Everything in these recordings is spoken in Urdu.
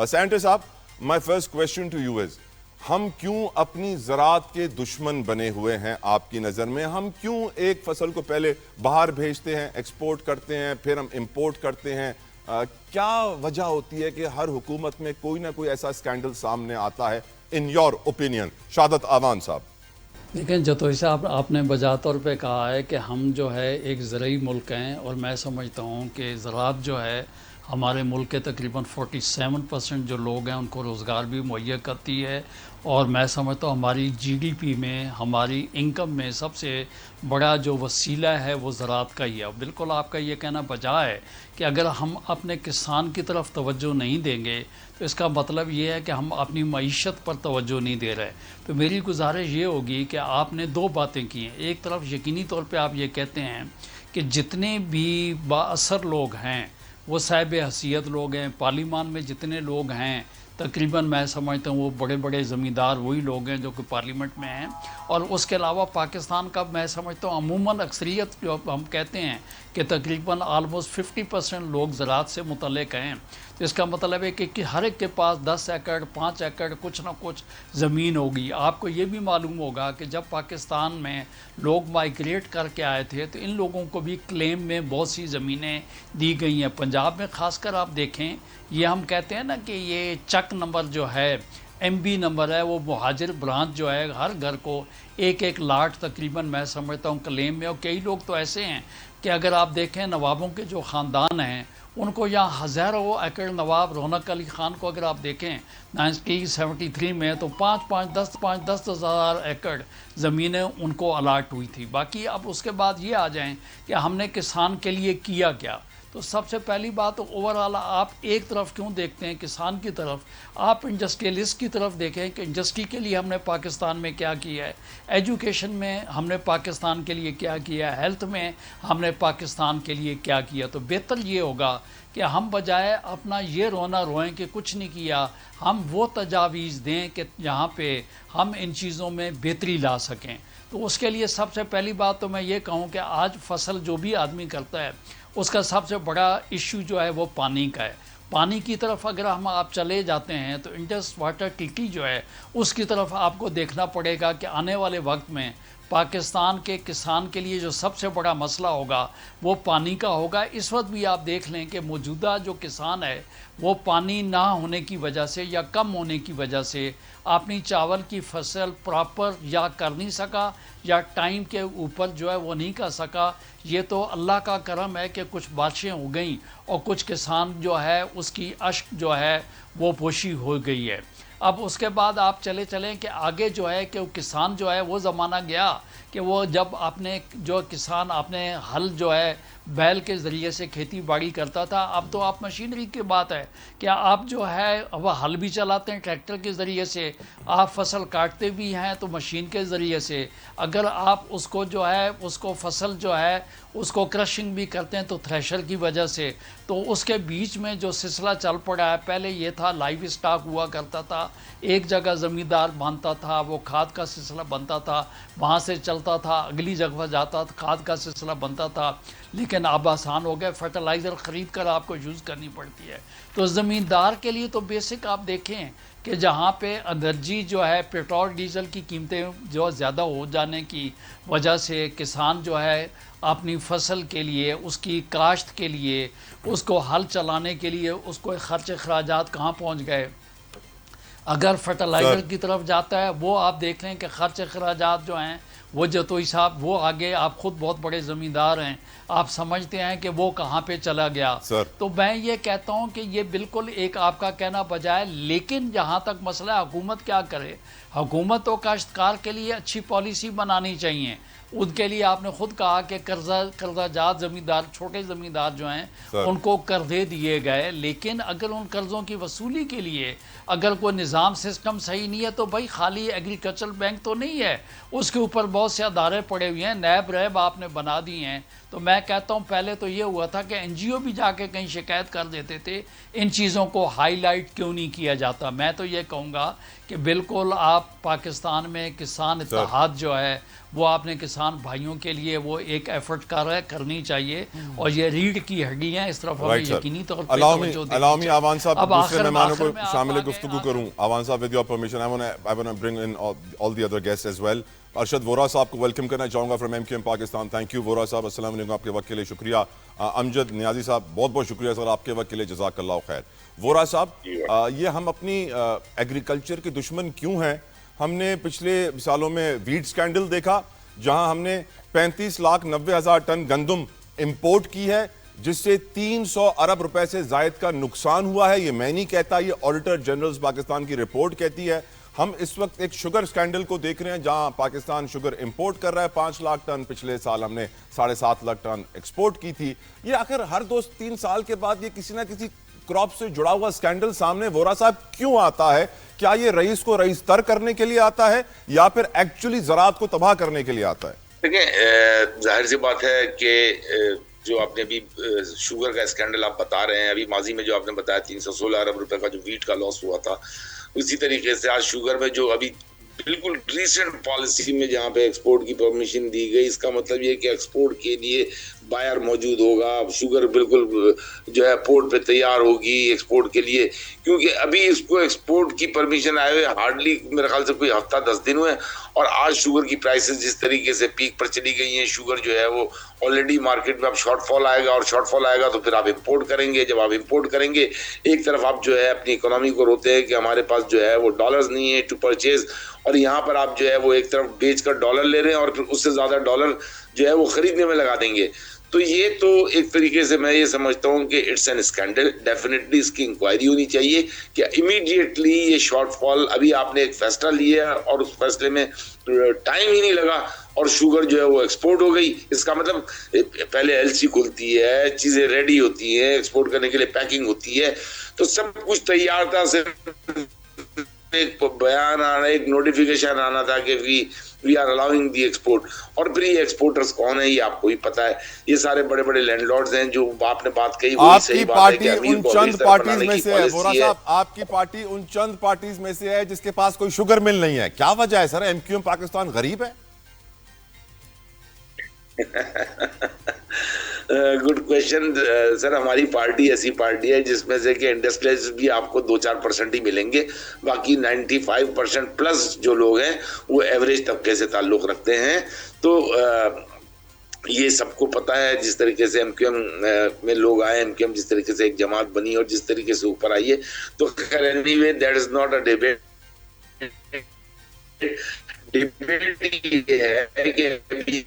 سینٹر صاحب, my first question to you is, ہم کیوں اپنی زراعت کے دشمن بنے ہوئے ہیں آپ کی نظر میں؟ ہم کیوں ایک فصل کو پہلے باہر بھیجتے ہیں, ایکسپورٹ کرتے ہیں, پھر ہم امپورٹ کرتے ہیں؟ کیا وجہ ہوتی ہے کہ ہر حکومت میں کوئی نہ کوئی ایسا سکینڈل سامنے آتا ہے, ان یور اوپینین؟ شہادت آوان صاحب. دیکھیں جتوئی صاحب, آپ نے بجا طور پہ کہا ہے کہ ہم جو ہے ایک زرعی ملک ہیں, اور میں سمجھتا ہوں کہ زراعت جو ہے ہمارے ملک کے تقریباً 47% جو لوگ ہیں ان کو روزگار بھی مہیا کرتی ہے, اور میں سمجھتا ہوں ہماری جی ڈی پی میں, ہماری انکم میں سب سے بڑا جو وسیلہ ہے وہ زراعت کا ہی ہے. بالکل آپ کا یہ کہنا بجا ہے کہ اگر ہم اپنے کسان کی طرف توجہ نہیں دیں گے تو اس کا مطلب یہ ہے کہ ہم اپنی معیشت پر توجہ نہیں دے رہے. تو میری گزارش یہ ہوگی کہ آپ نے دو باتیں کی ہیں. ایک طرف یقینی طور پہ آپ یہ کہتے ہیں کہ جتنے بھی با اثر لوگ ہیں وہ صاحب حیثیت لوگ ہیں, پارلیمان میں جتنے لوگ ہیں تقریباً میں سمجھتا ہوں وہ بڑے بڑے زمیندار وہی لوگ ہیں جو کہ پارلیمنٹ میں ہیں, اور اس کے علاوہ پاکستان کا میں سمجھتا ہوں عموماً اکثریت جو ہم کہتے ہیں کہ تقریباً آلموسٹ 50% لوگ زراعت سے متعلق ہیں. تو اس کا مطلب ہے کہ ہر ایک کے پاس 10 ایکڑ 5 ایکڑ کچھ نہ کچھ زمین ہوگی. آپ کو یہ بھی معلوم ہوگا کہ جب پاکستان میں لوگ مائیگریٹ کر کے آئے تھے تو ان لوگوں کو بھی کلیم میں بہت سی زمینیں دی گئی ہیں. پنجاب میں خاص کر آپ دیکھیں, یہ ہم کہتے ہیں نا کہ یہ چک نمبر جو ہے, ایم بی نمبر ہے, وہ مہاجر برانچ جو ہے ہر گھر کو ایک ایک لاٹ تقریباً میں سمجھتا ہوں کلیم میں. اور کئی لوگ تو ایسے ہیں کہ اگر آپ دیکھیں نوابوں کے جو خاندان ہیں ان کو یہاں ہزاروں ایکڑ, نواب رونق علی خان کو اگر آپ دیکھیں 1973 میں تو 5-10 ہزار ایکڑ زمینیں ان کو الاٹ ہوئی تھی. باقی اب اس کے بعد یہ آ جائیں کہ ہم نے کسان کے لیے کیا کیا. تو سب سے پہلی بات تو اوورآل آپ ایک طرف کیوں دیکھتے ہیں کسان کی طرف, آپ انڈسٹریلسٹ کی طرف دیکھیں کہ انڈسٹری کے لیے ہم نے پاکستان میں کیا کیا ہے, ایجوکیشن میں ہم نے پاکستان کے لیے کیا کیا ہے, ہیلتھ میں ہم نے پاکستان کے لیے کیا کیا. تو بہتر یہ ہوگا کہ ہم بجائے اپنا یہ رونا روئیں کہ کچھ نہیں کیا, ہم وہ تجاویز دیں کہ جہاں پہ ہم ان چیزوں میں بہتری لا سکیں. تو اس کے لیے سب سے پہلی بات تو میں یہ کہوں کہ آج فصل جو بھی آدمی کرتا ہے اس کا سب سے بڑا ایشو جو ہے وہ پانی کا ہے. پانی کی طرف اگر آپ چلے جاتے ہیں تو انڈس واٹر ٹریٹی جو ہے اس کی طرف آپ کو دیکھنا پڑے گا کہ آنے والے وقت میں پاکستان کے کسان کے لیے جو سب سے بڑا مسئلہ ہوگا وہ پانی کا ہوگا. اس وقت بھی آپ دیکھ لیں کہ موجودہ جو کسان ہے وہ پانی نہ ہونے کی وجہ سے یا کم ہونے کی وجہ سے اپنی چاول کی فصل پراپر یا کر نہیں سکا یا ٹائم کے اوپر جو ہے وہ نہیں کر سکا. یہ تو اللہ کا کرم ہے کہ کچھ بارشیں ہو گئیں اور کچھ کسان جو ہے اس کی اشک جو ہے وہ پوشی ہو گئی ہے. اب اس کے بعد آپ چلیں کہ آگے جو ہے کہ وہ کسان جو ہے وہ زمانہ گیا کہ وہ جب آپ نے جو کسان آپ نے ہل جو ہے بیل کے ذریعے سے کھیتی باڑی کرتا تھا, اب تو آپ مشینری کی بات ہے کہ آپ جو ہے اب ہل بھی چلاتے ہیں ٹریکٹر کے ذریعے سے, آپ فصل کاٹتے بھی ہیں تو مشین کے ذریعے سے, اگر آپ اس کو جو ہے اس کو فصل جو ہے اس کو کرشنگ بھی کرتے ہیں تو تھریشر کی وجہ سے. تو اس کے بیچ میں جو سلسلہ چل پڑا ہے, پہلے یہ تھا لائیو اسٹاک ہوا کرتا تھا, ایک جگہ زمیندار باندھتا تھا, وہ کھاد کا سلسلہ بنتا تھا, وہاں سے چلتا تھا اگلی جگہ جاتا تھا, کھاد کا سلسلہ بنتا تھا. لیکن اب آسان ہو گئے, فرٹیلائزر خرید کر آپ کو یوز کرنی پڑتی ہے. تو زمیندار کے لیے تو بیسک آپ دیکھیں کہ جہاں پہ انرجی جو ہے پیٹرول ڈیزل کی قیمتیں جو زیادہ ہو جانے کی وجہ سے کسان جو ہے اپنی فصل کے لیے, اس کی کاشت کے لیے, اس کو ہل چلانے کے لیے اس کو خرچ اخراجات کہاں پہنچ گئے. اگر فرٹیلائزر کی طرف جاتا ہے وہ آپ دیکھ لیں کہ خرچ اخراجات جو ہیں وہ جتوئی صاحب وہ آگے, آپ خود بہت بڑے زمیندار ہیں, آپ سمجھتے ہیں کہ وہ کہاں پہ چلا گیا. تو میں یہ کہتا ہوں کہ یہ بالکل ایک آپ کا کہنا بجائے, لیکن جہاں تک مسئلہ حکومت کیا کرے, حکومت و کاشتکار کے لیے اچھی پالیسی بنانی چاہیے. ان کے لیے آپ نے خود کہا کہ قرضہ جات زمیندار, چھوٹے زمیندار جو ہیں ان کو قرضے دیے گئے, لیکن اگر ان قرضوں کی وصولی کے لیے اگر کوئی نظام سسٹم صحیح نہیں ہے تو بھائی خالی ایگریکلچرل بینک تو نہیں ہے, اس کے اوپر بہت سے ادارے پڑے ہوئے ہیں, نیب ریب آپ نے بنا دی ہیں. تو میں کہتا ہوں پہلے تو یہ ہوا تھا کہ این جی او بھی جا کے کہیں شکایت کر دیتے تھے، ان چیزوں کو ہائی لائٹ کیوں نہیں کیا جاتا؟ میں تو یہ کہوں گا کہ بالکل آپ پاکستان میں کسان اتحاد جو ہے وہ آپ نے کسان بھائیوں کے لیے وہ ایک ایفرٹ کرنی چاہیے، اور یہ ریڑھ کی ہڈی ہیں، اس طرف ہمیں یقینی طور پر توجہ دینی allow me چاہیے۔ آوان صاحب اب دوسرے مہمانوں کو آخر میں آپ شامل آگے گفتگو کروں۔ آوان صاحب with your permission I want to bring in all the other guests as well۔ Arshad وورا صاحب کو ویلکم کرنا چاہوں گا from MQM Pakistan. Thank you وورا صاحب، السلام علیکم، آپ کے وقت کے لیے شکریہ۔ امجد نیازی صاحب بہت بہت شکریہ سر آپ کے وقت کے لیے، جزاک اللہ خیر۔ وورا صاحب، یہ ہم اپنی ایگریکلچر کے دشمن کیوں ہیں؟ ہم نے پچھلے سالوں میں ویٹ سکینڈل دیکھا جہاں ہم نے 35,90,000 ٹن گندم امپورٹ کی ہے، جس سے 300 ارب روپے سے زائد کا نقصان ہوا ہے۔ یہ میں نہیں کہتا، یہ آڈیٹر جنرلز پاکستان کی رپورٹ کہتی ہے۔ ہم اس وقت ایک شوگر سکینڈل کو دیکھ رہے ہیں جہاں پاکستان شوگر امپورٹ کر رہا ہے 5 لاکھ ٹن، پچھلے سال ہم نے 7.5 لاکھ ٹن ایکسپورٹ کی تھی۔ یہ آخر ہر 2-3 سال کے بعد یہ کسی نہ کسی کراپ سے جڑا ہوا سکینڈل سامنے وورا صاحب کیوں آتا ہے؟ کیا یہ رئیس کو رئیس تر کرنے کے لیے آتا ہے یا پھر ایکچولی زراعت کو تباہ کرنے کے لیے آتا ہے؟ دیکھیں، ظاہر سی بات ہے کہ جو آپ نے ابھی شوگر کا اسکینڈل آپ بتا رہے ہیں، ابھی ماضی میں جو آپ نے بتایا 316 ارب روپے کا جو ویٹ کا لاس ہوا تھا، اسی طریقے سے آج شوگر میں جو ابھی بالکل ریسنٹ پالیسی میں جہاں پہ ایکسپورٹ کی پرمیشن دی گئی، اس کا مطلب یہ کہ ایکسپورٹ کے لیے بائر موجود ہوگا، شوگر بالکل جو ہے پورٹ پہ تیار ہوگی ایکسپورٹ کے لیے، کیونکہ ابھی اس کو ایکسپورٹ کی پرمیشن آئے ہوئے ہارڈلی میرے خیال سے کوئی ہفتہ 10 دن ہوئے، اور آج شوگر کی پرائسز جس طریقے سے پیک پر چلی گئی ہیں، شوگر جو ہے وہ آلریڈی مارکیٹ میں اب شارٹ فال آئے گا، اور شارٹ فال آئے گا تو پھر آپ امپورٹ کریں گے۔ جب آپ امپورٹ کریں گے، ایک طرف آپ جو ہے اپنی اکانومی کو روتے ہیں کہ ہمارے پاس جو ہے وہ ڈالرز نہیں ہے ٹو پرچیز، اور یہاں پر آپ جو ہے وہ ایک طرف بیچ کر ڈالر لے رہے ہیں اور پھر اس سے زیادہ ڈالر جو ہے وہ خریدنے میں لگا دیں گے۔ تو یہ تو ایک طریقے سے میں یہ سمجھتا ہوں کہ اٹس این اسکینڈل، ڈیفینیٹلی اس کی انکوائری ہونی چاہیے کہ امیڈیٹلی یہ شارٹ فال، ابھی آپ نے ایک فیصلہ لیا اور اس فیصلے میں ٹائم ہی نہیں لگا اور شوگر جو ہے وہ ایکسپورٹ ہو گئی۔ اس کا مطلب پہلے ایل سی کھلتی ہے، چیزیں ریڈی ہوتی ہیں، ایکسپورٹ کرنے کے لیے پیکنگ ہوتی ہے، تو سب کچھ تیار تھا، صرف ایک بیان آنا، ایک نوٹیفیکیشن آنا تھا کہ we are allowing the export, اور پھر یہ ایکسپورٹرز کون ہیں یہ آپ کو ہی پتا ہے، یہ سارے بڑے بڑے لینڈ لارڈز ہیں۔ جو آپ نے بات کہی وہی صحیح بات ہے کہ امیر کو چند پارٹیز میں سے ہے وورا صاحب، آپ کی پارٹی ان چند پارٹیز میں سے ہے جس کے پاس کوئی شوگر مل نہیں ہے۔ کیا وجہ ہے سر؟ MQM پاکستان غریب ہے؟ گڈ کویشچن سر۔ ہماری پارٹی ایسی پارٹی ہے جس میں سے کہ انڈسٹریلائز بھی آپ کو 2-4% ہی ملیں گے، باقی 95% پلس جو لوگ ہیں وہ ایوریج طبقے سے تعلق رکھتے ہیں۔ تو یہ سب کو پتا ہے جس طریقے سے MQM میں لوگ آئے، MQM جس طریقے سے ایک جماعت بنی اور جس طریقے سے اوپر آئی ہے، تو خیر any way that is not a debate. Debate یہ ہے کہ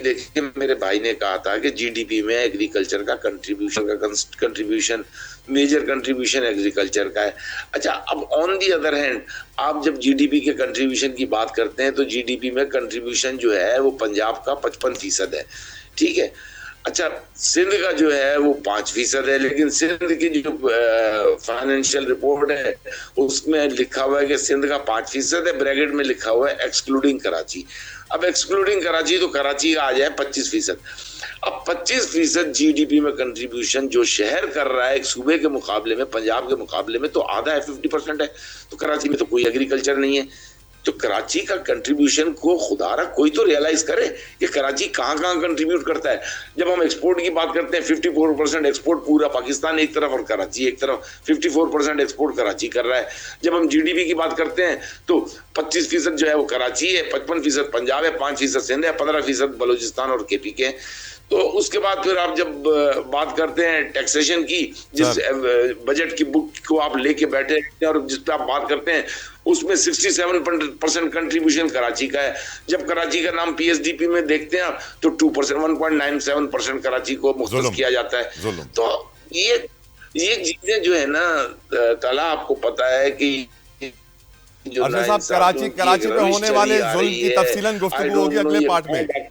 دیکھیں میرے بھائی نے کہا تھا کہ جی ڈی پی میں ایگریکلچر کا کنٹریبیوشن میجر کنٹریبیوشن ایگریکلچر کا ہے۔ اچھا، اب آن دی ادر ہینڈ آپ جب جی ڈی پی کے کنٹریبیوشن کی بات کرتے ہیں تو جی ڈی پی میں کنٹریبیوشن جو ہے وہ پنجاب کا 55% ہے، ٹھیک ہے۔ اچھا، سندھ کا جو ہے وہ 5% ہے، لیکن سندھ کی جو فائنینشیل رپورٹ ہے اس میں لکھا ہوا ہے کہ سندھ کا 5% ہے، بریکٹ میں لکھا ہوا ہے ایکسکلوڈنگ کراچی۔ اب ایکسکلوڈنگ کراچی تو کراچی آ جائے 25%۔ اب 25% جی ڈی پی میں کنٹریبیوشن جو شہر کر رہا ہے ایک صوبے کے مقابلے میں، پنجاب کے مقابلے میں، تو آدھا ہے، 50% ہے۔ تو کراچی میں تو کوئی ایگریکلچر نہیں ہے، تو کراچی کا کنٹریبیوشن کو خدا رہا کوئی تو ریئلائز کرے کہ کراچی کہاں کہاں کنٹریبیوٹ کرتا ہے۔ جب ہم ایکسپورٹ کی بات کرتے ہیں 54% ایکسپورٹ پورا پاکستان ایک طرف اور کراچی ایک طرف، 54% ایکسپورٹ کراچی کر رہا ہے۔ جب ہم جی ڈی پی کی بات کرتے ہیں تو 25% جو ہے وہ کراچی ہے، 55% پنجاب ہے، 5% سندھ ہے، 15% بلوچستان اور کے پی کے۔ تو اس کے بعد پھر آپ جب بات کرتے ہیں ٹیکسیشن کی، جس بجٹ کی بک کو آپ لے کے بیٹھے ہیں اور جس پہ آپ بات کرتے ہیں، اس میں 67% کنٹریبیوشن کراچی کا ہے۔ جب کراچی کا نام پی ایس ڈی پی میں دیکھتے ہیں تو 1.97% کراچی کو مختص کیا جاتا ہے۔ تو یہ چیزیں جو ہے نا تعالیٰ آپ کو پتا ہے کہ ارشد صاحب، کراچی پہ ہونے والے ظلم کی تفصیلاً گفتگو ہوگی اگلے پارٹ میں۔